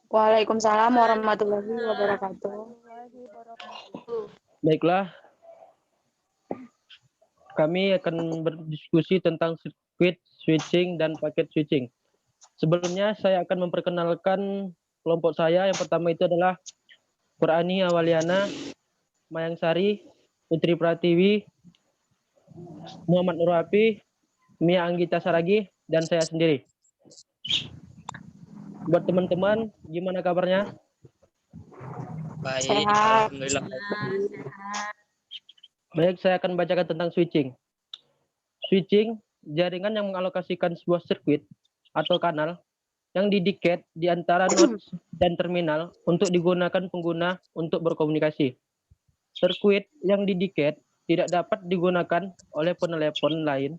Waalaikumsalam warahmatullahi wabarakatuh. Warahmatullahi wabarakatuh. Baiklah, kami akan berdiskusi tentang sirkuit switching dan paket switching. Sebelumnya saya akan memperkenalkan kelompok saya. Yang pertama itu adalah Qur'ani Awaliana, Mayang Sari, Putri Pratiwi, Muhammad Nurapi, Mia Anggita Saragi, dan saya sendiri. Buat teman-teman, gimana kabarnya? Baik, Sehat. alhamdulillah. Sehat. Baik, saya akan bacakan tentang switching. Switching, jaringan yang mengalokasikan sebuah sirkuit atau kanal yang didiket di antara nodes dan terminal untuk digunakan pengguna untuk berkomunikasi. Sirkuit yang didiket tidak dapat digunakan oleh penelepon lain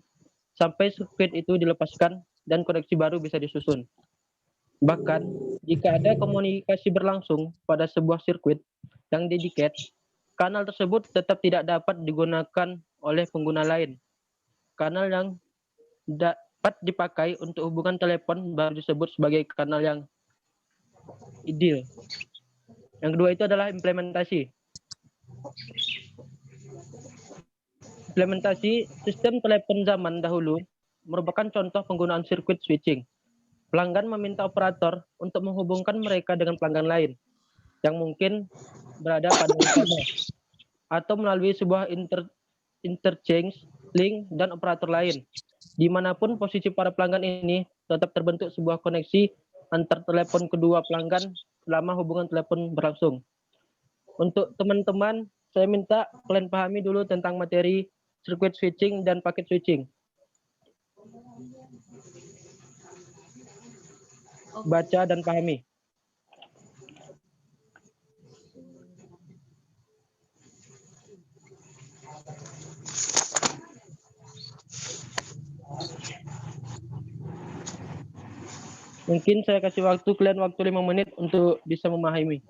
sampai sirkuit itu dilepaskan dan koneksi baru bisa disusun. Bahkan, jika ada komunikasi berlangsung pada sebuah sirkuit yang didiket, kanal tersebut tetap tidak dapat digunakan oleh pengguna lain. Kanal yang dapat dipakai untuk hubungan telepon baru disebut sebagai kanal yang ideal. Yang kedua itu adalah implementasi. Implementasi sistem telepon zaman dahulu merupakan contoh penggunaan sirkuit switching. Pelanggan meminta operator untuk menghubungkan mereka dengan pelanggan lain yang mungkin berada pada sana atau melalui sebuah interchange link dan operator lain. Dimanapun posisi para pelanggan ini tetap terbentuk sebuah koneksi antar telepon kedua pelanggan selama hubungan telepon berlangsung. Untuk teman-teman, saya minta kalian pahami dulu tentang materi circuit switching dan packet switching. Baca dan pahami. Mungkin saya kasih waktu kalian 5 menit untuk bisa memahami.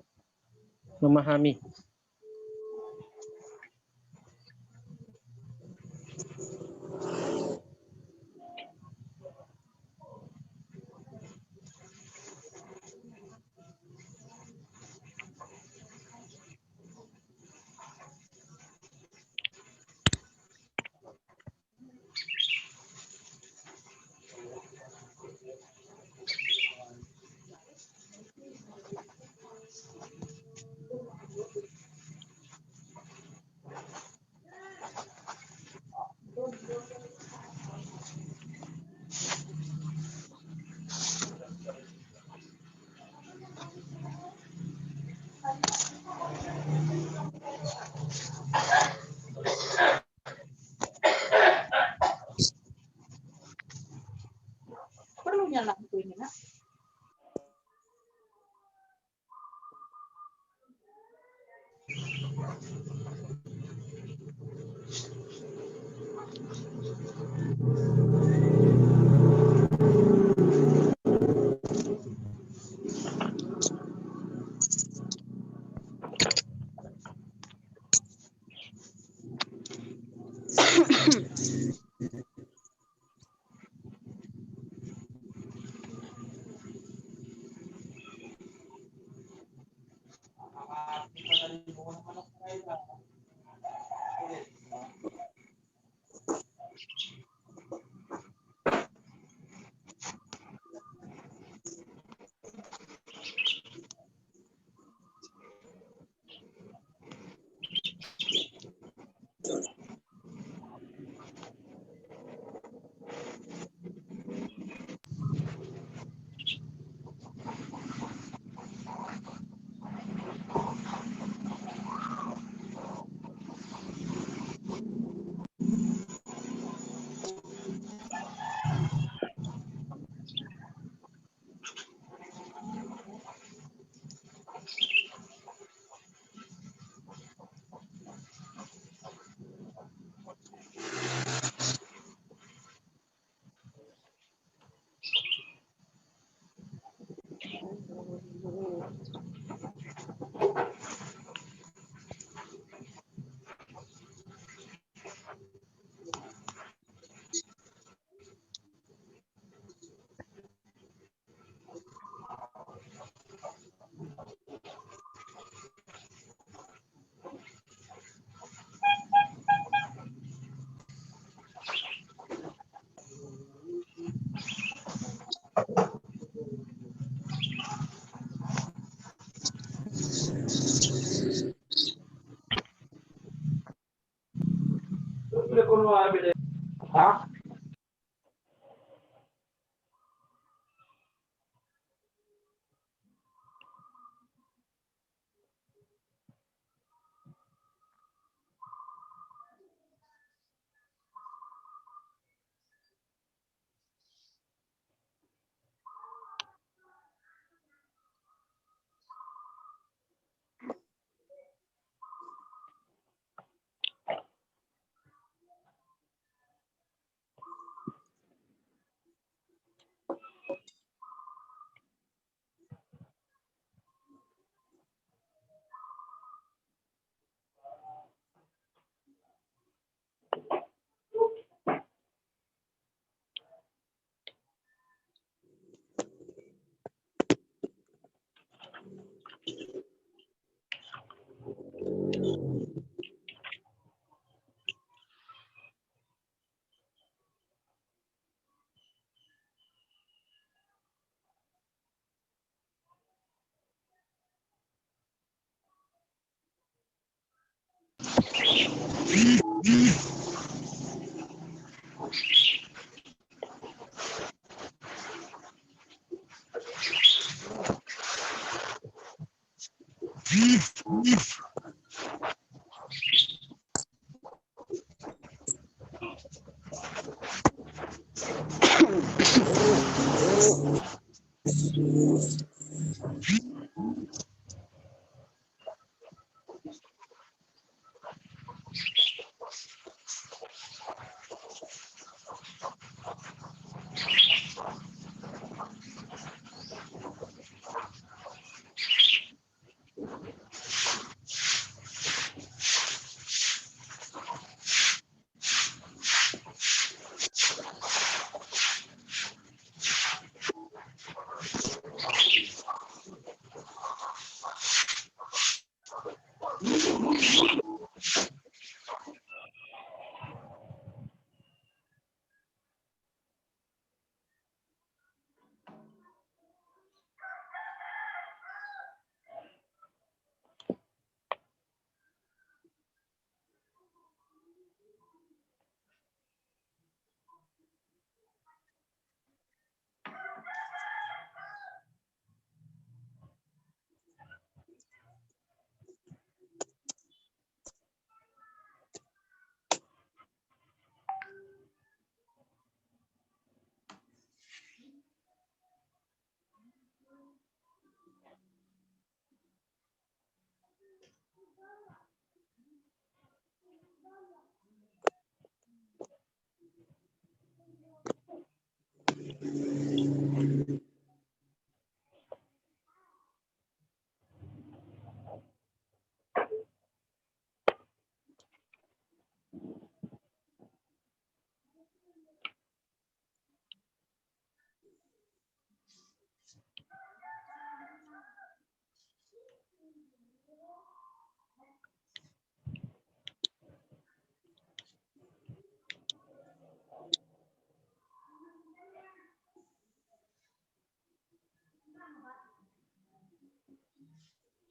Perlunya lampu ini, Nak.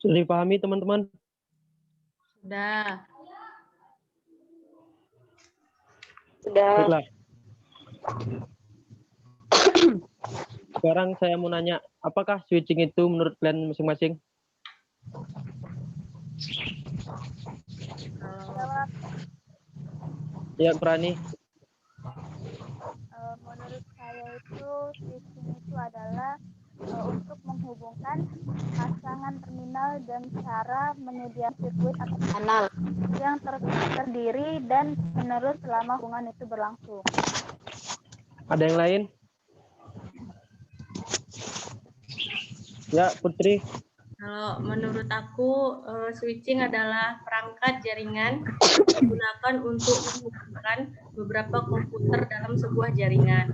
Sudah dipahami teman-teman? Sudah. Sudah. Baiklah. Sekarang saya mau nanya, apakah switching itu menurut kalian masing-masing? Jawab. Ya, Prani. Menurut saya itu switching itu adalah untuk menghubungkan pasangan terminal dan cara menyediakan sirkuit atau kanal yang terdiri dan menerus selama hubungan itu berlangsung. Ada yang lain? Ya, Putri. Kalau menurut aku, switching adalah perangkat jaringan yang digunakan untuk menghubungkan beberapa komputer dalam sebuah jaringan.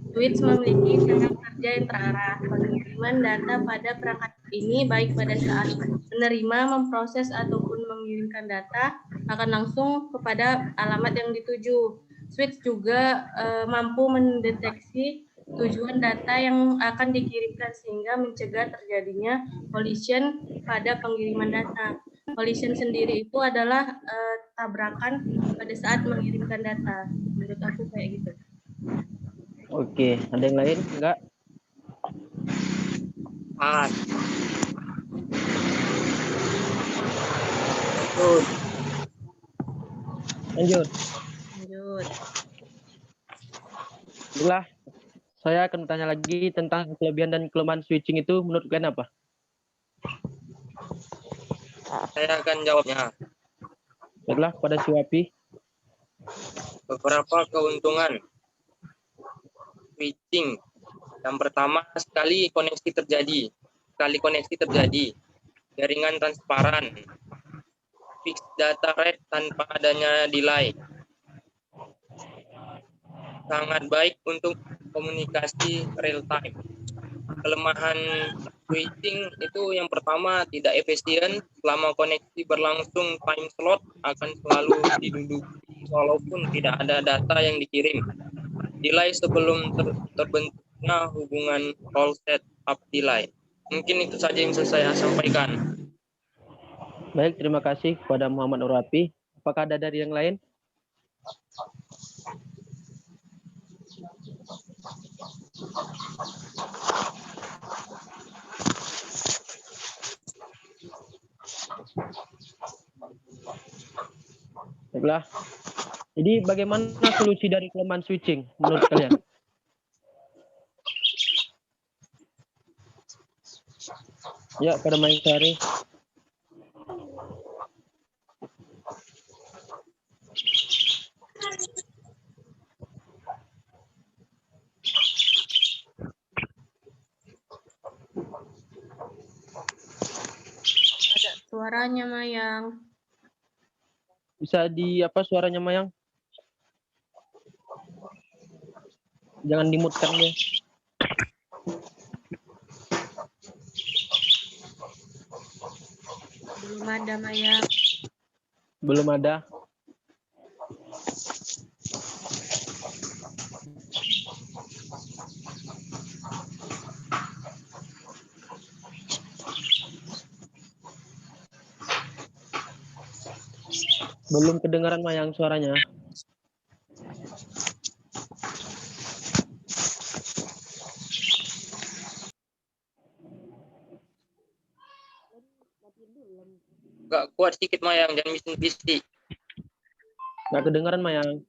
Switch memiliki cara kerja yang terarah. Pengiriman data pada perangkat ini baik pada saat menerima, memproses, ataupun mengirimkan data akan langsung kepada alamat yang dituju. Switch juga mampu mendeteksi tujuan data yang akan dikirimkan sehingga mencegah terjadinya collision pada pengiriman data. Collision sendiri itu adalah tabrakan pada saat mengirimkan data. Menurut aku kayak gitu. Oke, ada yang lain? Enggak? Lanjut. Baiklah, saya akan bertanya lagi tentang kelebihan dan kelemahan switching itu menurut kalian apa? Saya akan jawabnya. Baiklah, pada si Wapi. Beberapa keuntungan switching. Yang pertama, sekali koneksi terjadi, jaringan transparan, fixed data rate tanpa adanya delay. Sangat baik untuk komunikasi real time. Kelemahan switching itu yang pertama, tidak efisien. Selama koneksi berlangsung, time slot akan selalu diduduki walaupun tidak ada data yang dikirim. Delay sebelum terbentuknya hubungan call set up delay. Mungkin itu saja yang bisa saya sampaikan. Baik, terima kasih kepada Muhammad Nurapi. Apakah ada dari yang lain? Baiklah. Jadi bagaimana solusi dari kelemahan switching menurut kalian? Ya, pada main cari. Ada suaranya Mayang. Bisa di apa suaranya Mayang? Jangan dimutkan ya. Belum ada Mayang. Belum ada. Belum kedengaran Mayang suaranya. Gak kuat sedikit Mayang, jangan bisik-bisik. Nggak kedengaran Mayang.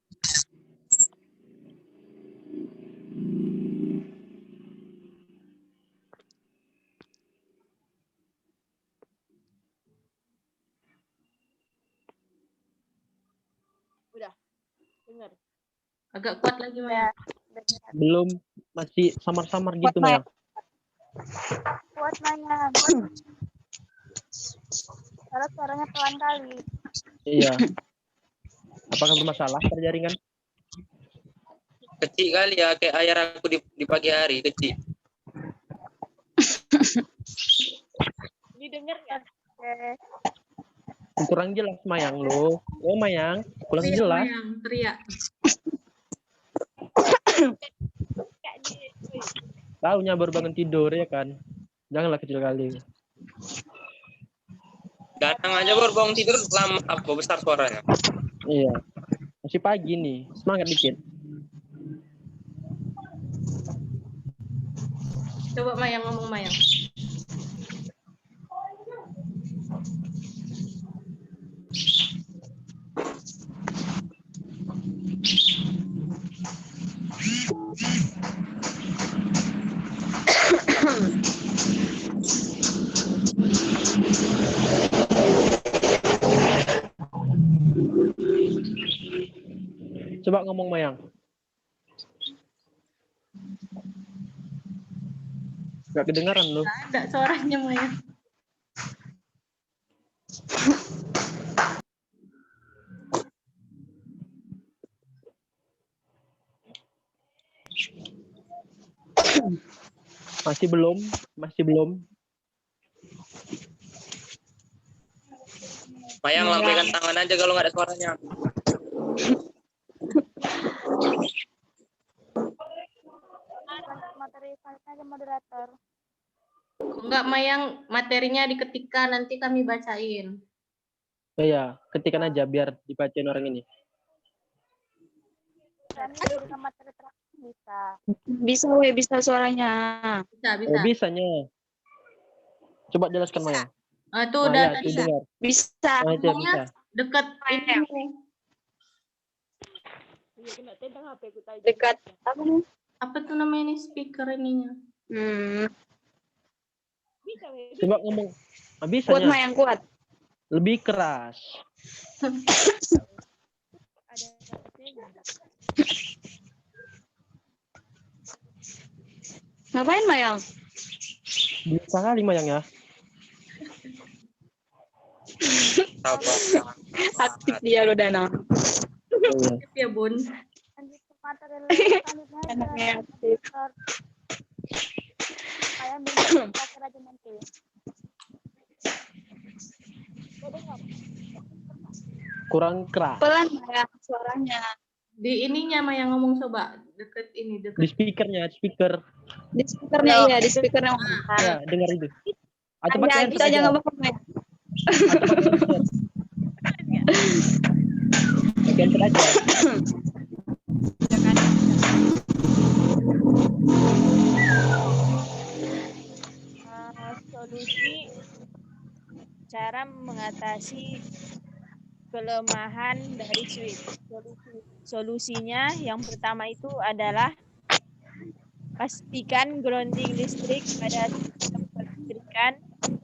Dengar. Agak kuat lagi Mayang. Belum, masih samar-samar Kuat, gitu Mayang. Kuat Mayang. Karena suaranya pelan kali. Iya. Apakah bermasalah pada jaringan? Kecil kali ya, kayak ayar aku di pagi hari, kecil. Didengar nggak? Oke. Kurang jelas Mayang lo. Oh Mayang, kurang Teriak jelas. Mayang, teriak. Kak di. Taunya baru bangun tidur ya kan. Janganlah kecil kali. Datang aja baru bangun tidur, lama apa besar suaranya. Iya. Masih pagi nih. Semangat dikit. Coba Mayang ngomong Mayang. Coba ngomong Mayang. Gak kedengaran lo. Nggak ada suaranya Mayang. Masih belum. Mayang lambaikan tangan aja kalau nggak ada suaranya. Materi aja moderator. Enggak Mayang, materinya diketikkan nanti kami bacain. Oh iya, ketikan aja biar dibacain orang ini. Kami jadikan materi terakhir bisa. Bisa suaranya. Bisa, bisa. Oh, bisanya. Coba jelaskan Mayang. Itu Nah, udah ya, tadi itu dengar. Bisa. Nah, itu ngomongnya bisa. dekat ini. Iya, kena tentang HP ku tadi. Dekat apa nih? Apa tuh namanya nih speaker ininya? Bisa, weh. Coba ngomong. Nah, Kuat bisanya. Mayang kuat. Lebih keras. Ada HP-nya. Ngapain Mayang? Bisa kali Mayang ya. Sabar. Aktif dia lo Dana. Oh, iya. Ya Bun. Lanjut ke materi selanjutnya aja. Anaknya aktif. Saya minta terakhir aja nanti. Kurang keras. Pelan Mayang suaranya. Di ininya Mayang ngomong coba. Deket ini, Di deket. speakernya, speaker. Di speakernya iya, di speakernya. Ya, dengar itu. Atau Hanya pakai kita headset aja aja. nggak apa Mayang. Atau pakai headset. Pakai headset aja. Solusi cara mengatasi kelemahan dari switch. Solusinya yang pertama itu adalah pastikan grounding listrik pada sistem kelistrikan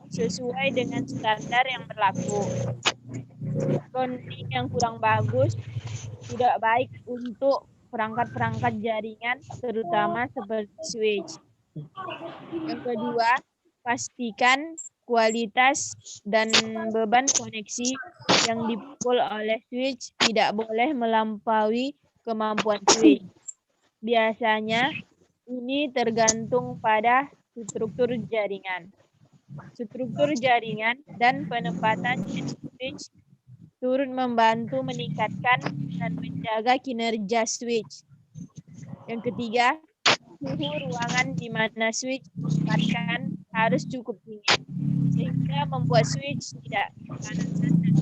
sesuai dengan standar yang berlaku. Grounding yang kurang bagus tidak baik untuk perangkat-perangkat jaringan, terutama seperti switch. Yang kedua, pastikan kualitas dan beban koneksi yang dipukul oleh switch tidak boleh melampaui kemampuan switch. Biasanya ini tergantung pada struktur jaringan. Struktur jaringan dan penempatan switch turut membantu meningkatkan dan menjaga kinerja switch. Yang ketiga, suhu ruangan di mana switch ditempatkan harus cukup dingin, sehingga membuat switch tidak kepanasan dan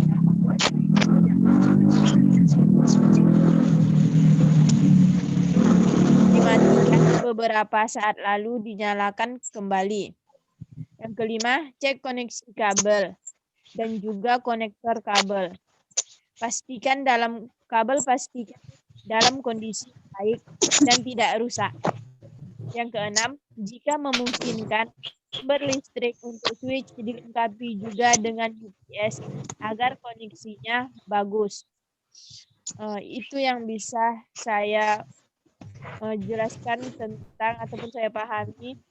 dimatikan beberapa saat lalu dinyalakan kembali. Yang kelima, cek koneksi kabel dan juga konektor kabel. Pastikan dalam kondisi baik dan tidak rusak. Yang keenam, jika memungkinkan, sumber listrik untuk switch dilengkapi juga dengan UPS agar koneksinya bagus. Itu yang bisa saya jelaskan tentang ataupun saya pahami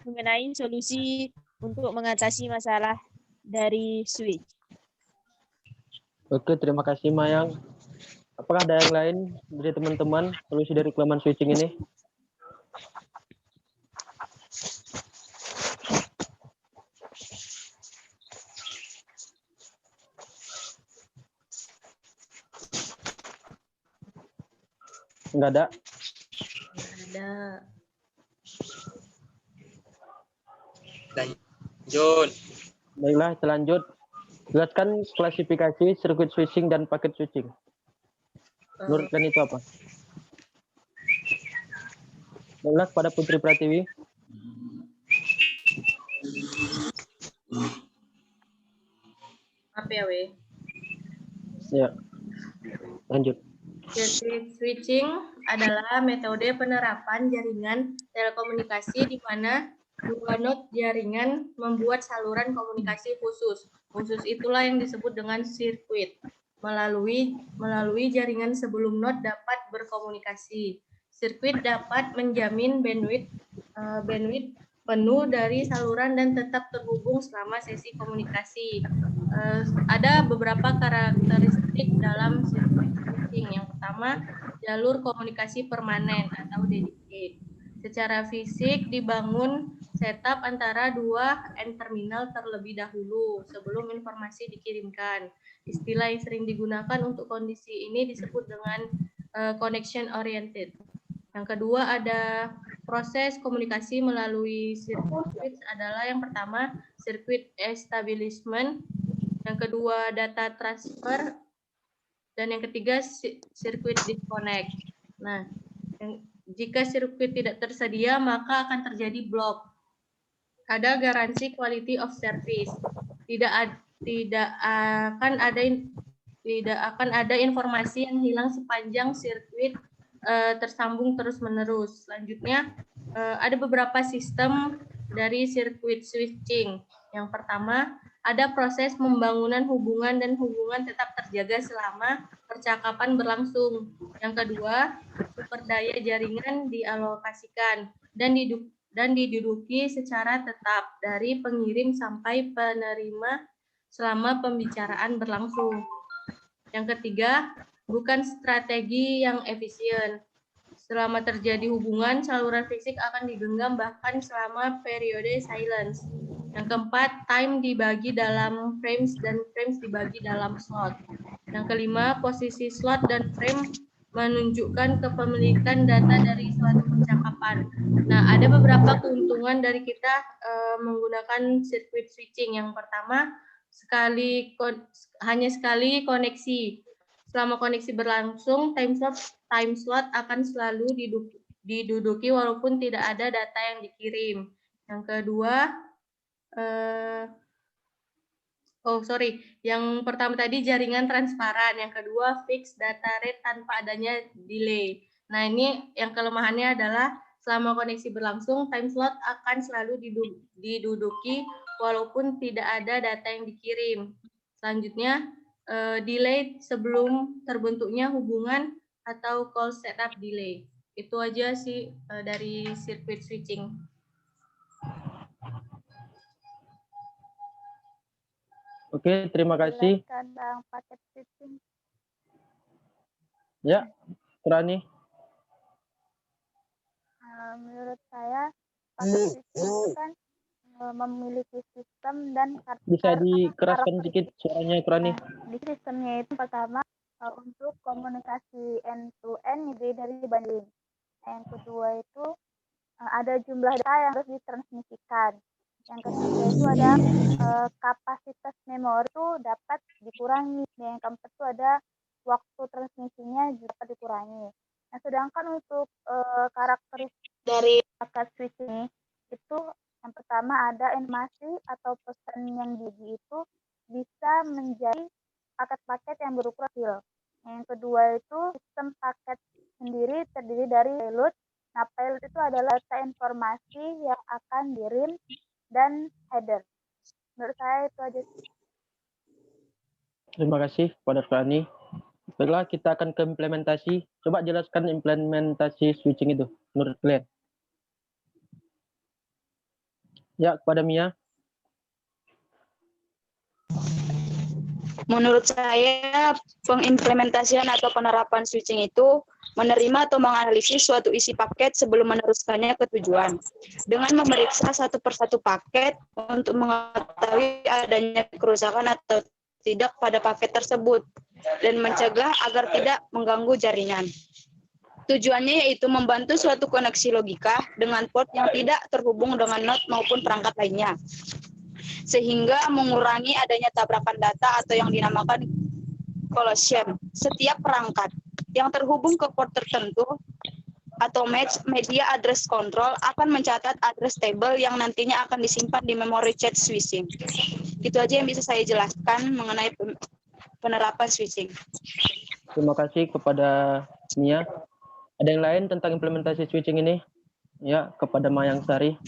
mengenai solusi untuk mengatasi masalah dari switch. Oke, terima kasih Mayang. Apakah ada yang lain dari teman-teman solusi dari kelemahan switching ini? Enggak ada? Ada. Lanjut. Baiklah, selanjut. Jelaskan klasifikasi sirkuit switching dan paket switching. Menurut kalian itu apa? Baiklah, pada Putri Pratiwi. Apa ya, We? Ya, lanjut. Sirkuit switching adalah metode penerapan jaringan telekomunikasi di mana dua node jaringan membuat saluran komunikasi khusus. Khusus itulah yang disebut dengan sirkuit. Melalui jaringan sebelum node dapat berkomunikasi. Sirkuit dapat menjamin bandwidth penuh dari saluran dan tetap terhubung selama sesi komunikasi. Ada beberapa karakteristik dalam sirkuit switching. Yang pertama, jalur komunikasi permanen atau dedicate. Secara fisik dibangun setup antara dua end terminal terlebih dahulu sebelum informasi dikirimkan. Istilah yang sering digunakan untuk kondisi ini disebut dengan connection oriented. Yang kedua ada proses komunikasi melalui sirkuit switch adalah yang pertama sirkuit establishment, yang kedua data transfer, dan yang ketiga sirkuit disconnect. Nah, jika sirkuit tidak tersedia maka akan terjadi block. Ada garansi quality of service. Tidak akan ada informasi yang hilang sepanjang sirkuit tersambung terus-menerus. Selanjutnya, ada beberapa sistem dari sirkuit switching. Yang pertama, ada proses pembangunan hubungan dan hubungan tetap terjaga selama percakapan berlangsung. Yang kedua, sumber daya jaringan dialokasikan dan diduduki secara tetap dari pengirim sampai penerima selama pembicaraan berlangsung. Yang ketiga, bukan strategi yang efisien. Selama terjadi hubungan, saluran fisik akan digenggam bahkan selama periode silence. Yang keempat, time dibagi dalam frames dan frames dibagi dalam slot. Yang kelima, posisi slot dan frame menunjukkan kepemilikan data dari suatu percakapan. Nah, ada beberapa keuntungan dari kita menggunakan sirkuit switching. Yang pertama, hanya sekali koneksi. Selama koneksi berlangsung, time slot akan selalu diduduki walaupun tidak ada data yang dikirim. Yang kedua, Oh, sorry. Yang pertama tadi jaringan transparan, yang kedua fixed data rate tanpa adanya delay. Nah, ini yang kelemahannya adalah selama koneksi berlangsung, time slot akan selalu diduduki walaupun tidak ada data yang dikirim. Selanjutnya, delay sebelum terbentuknya hubungan atau call setup delay. Itu aja sih dari circuit switching. Oke, terima kasih. Jelaskan Bang paket switching. Ya, Rani. Menurut saya paket switching itu kan memiliki sistem dan Bisa dikeraskan sedikit suaranya, Rani. di sistemnya itu pertama untuk komunikasi end to end dari banding. Yang kedua itu ada jumlah data yang harus ditransmisikan. Yang ketiga itu ada kapasitas memori itu dapat dikurangi. Dan yang keempat itu ada waktu transmisinya juga dapat dikurangi. Nah, sedangkan untuk karakteristik dari paket switching itu yang pertama ada informasi atau pesan yang itu bisa menjadi paket-paket yang berukuran kecil. Yang kedua itu sistem paket sendiri terdiri dari payload. Nah, payload itu adalah data informasi yang akan dikirim dan header. Menurut saya itu aja. Terima kasih kepada Rani. Baiklah, kita akan ke implementasi. Coba jelaskan implementasi switching itu menurut kalian. Ya, kepada Mia. Menurut saya, pengimplementasian atau penerapan switching itu menerima atau menganalisis suatu isi paket sebelum meneruskannya ke tujuan. Dengan memeriksa satu persatu paket untuk mengetahui adanya kerusakan atau tidak pada paket tersebut dan mencegah agar tidak mengganggu jaringan. Tujuannya yaitu membantu suatu koneksi logika dengan port yang tidak terhubung dengan node maupun perangkat lainnya, sehingga mengurangi adanya tabrakan data atau yang dinamakan collision. Setiap perangkat yang terhubung ke port tertentu atau media address control akan mencatat address table yang nantinya akan disimpan di memori chat switching. Itu aja yang bisa saya jelaskan mengenai penerapan switching. Terima kasih kepada Mia. Ada yang lain tentang implementasi switching ini? Ya, kepada Mayang Sari.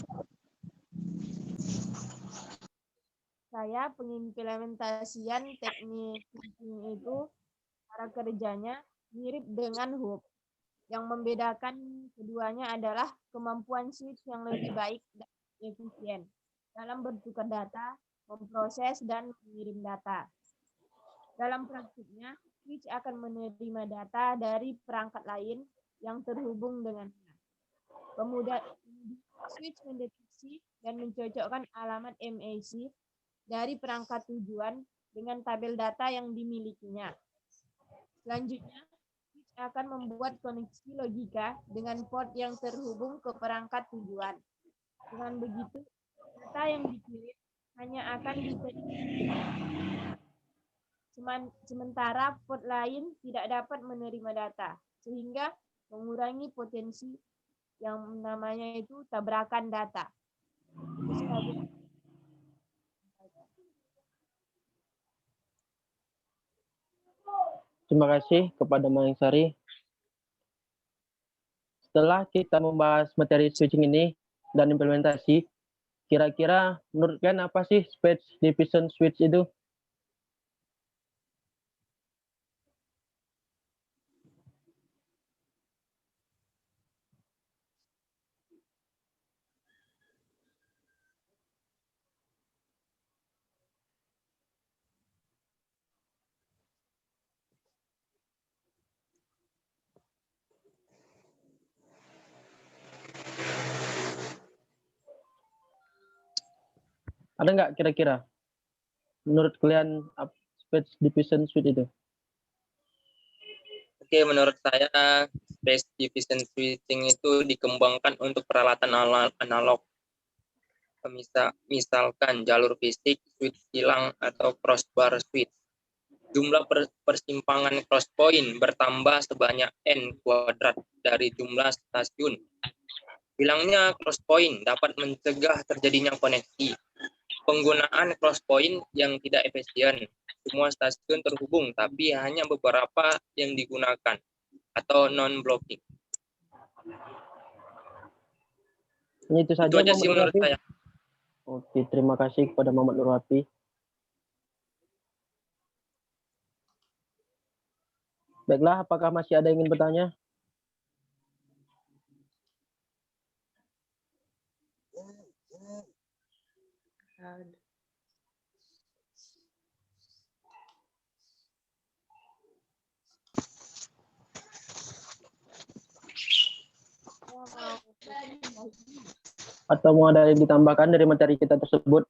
Saya pengimplementasian teknik switching itu cara kerjanya mirip dengan hub. Yang membedakan keduanya adalah kemampuan switch yang lebih baik dan efisien dalam bertukar data, memproses, dan mengirim data. Dalam praktiknya, switch akan menerima data dari perangkat lain yang terhubung dengannya. Kemudian, switch mendeteksi dan mencocokkan alamat MAC dari perangkat tujuan dengan tabel data yang dimilikinya. Selanjutnya, switch akan membuat koneksi logika dengan port yang terhubung ke perangkat tujuan. Dengan begitu, data yang dikirim hanya akan diterima, sementara port lain tidak dapat menerima data, sehingga mengurangi potensi yang namanya itu tabrakan data. Terima kasih kepada Mayang Sari. Setelah kita membahas materi switching ini dan implementasi, kira-kira menurut kalian apa sih space division switch itu? Ada nggak kira-kira menurut kalian space division switch itu? Oke, menurut saya space division switching itu dikembangkan untuk peralatan analog. Misalkan jalur fisik, switch kilang, atau crossbar switch. Jumlah persimpangan cross point bertambah sebanyak N kuadrat dari jumlah stasiun. Hilangnya cross point dapat mencegah terjadinya koneksi. Penggunaan cross point yang tidak efisien. Semua stasiun terhubung, tapi hanya beberapa yang digunakan atau non-blocking. Ini itu saja Itu aja Muhammad sih menurut Nurwafi. saya. Oke, terima kasih kepada Muhammad Nurwafi. Baiklah, apakah masih ada yang ingin bertanya? Atau mau ada yang ditambahkan dari materi kita tersebut?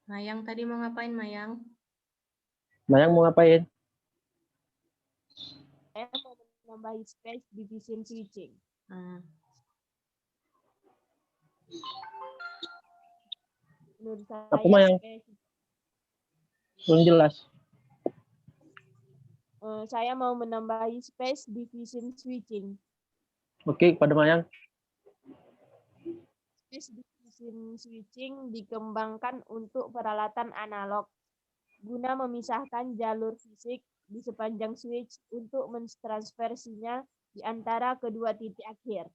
Mayang tadi mau ngapain, Mayang? Mayang mau ngapain? Saya mau menambahi space division switching. Hmm. Menurut saya Apa, Mayang? space, Belum jelas. saya mau menambahi space division switching. Oke, kepada Mayang. Space division switching dikembangkan untuk peralatan analog guna memisahkan jalur fisik di sepanjang switch untuk mentransfer sinyal di antara kedua titik akhir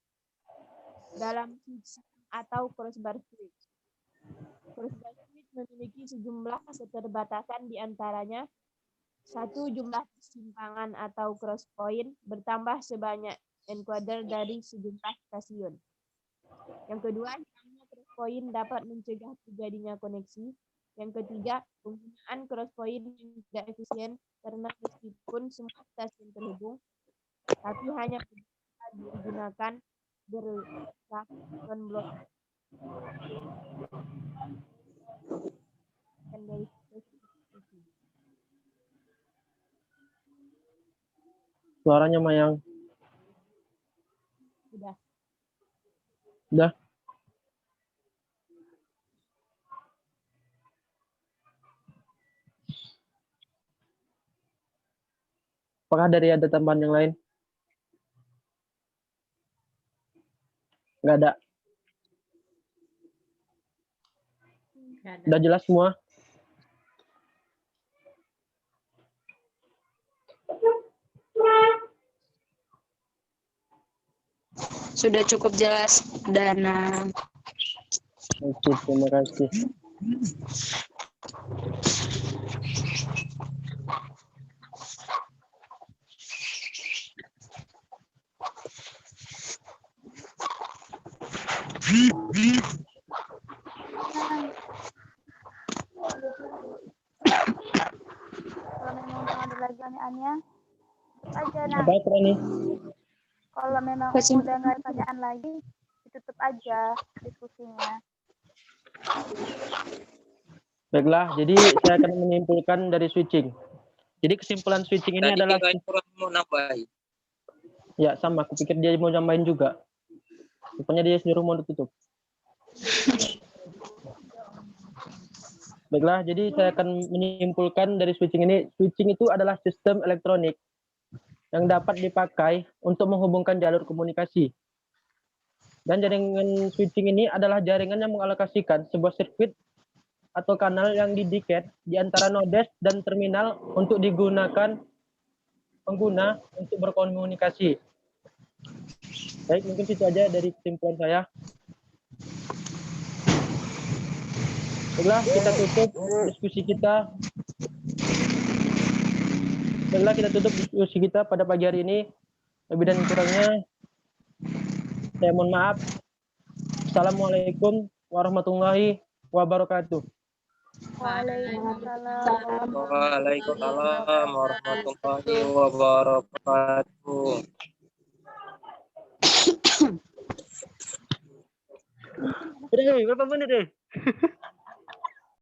dalam switch atau crossbar switch. Crossbar switch memiliki sejumlah keterbatasan di antaranya satu, jumlah persimpangan atau cross point bertambah sebanyak encoder dari sejumlah stasiun. Yang kedua, hilangnya cross point dapat mencegah terjadinya koneksi. Yang ketiga, penggunaan cross point tidak efisien karena meskipun semua stasiun terhubung, tapi hanya bisa digunakan berbasis non-blok. Dari Suaranya Mayang. sudah. Udah. Apakah dari ada tambahan yang lain? Nggak ada. Nggak ada. Udah jelas semua? Sudah cukup jelas, Dana. Oke, terima kasih. Kalau memang ada lagi aneh-aneh, aja nah. Apa itu nih? Kalau memang Kesimpulan. udah nggak ada pertanyaan lagi, ditutup aja diskusinya. Baiklah, jadi saya akan menyimpulkan dari switching. Jadi kesimpulan switching ini Tadi adalah, kirain kurang mau nambahin. ya sama, aku pikir dia mau nambahin juga. Rupanya dia sendiri mau ditutup. Baiklah, jadi saya akan menyimpulkan dari switching ini, switching itu adalah sistem elektronik yang dapat dipakai untuk menghubungkan jalur komunikasi. Dan jaringan switching ini adalah jaringan yang mengalokasikan sebuah sirkuit atau kanal yang dedicated di antara nodes dan terminal untuk digunakan pengguna untuk berkomunikasi. Baik, mungkin itu aja dari kesimpulan saya. Baiklah, kita tutup diskusi kita. Baiklah, kita tutup diskusi kita pada pagi hari ini. Lebih dan kurangnya, saya mohon maaf. Assalamualaikum warahmatullahi wabarakatuh. Waalaikumsalam. Waalaikumsalam warahmatullahi wabarakatuh. Berapa menit deh?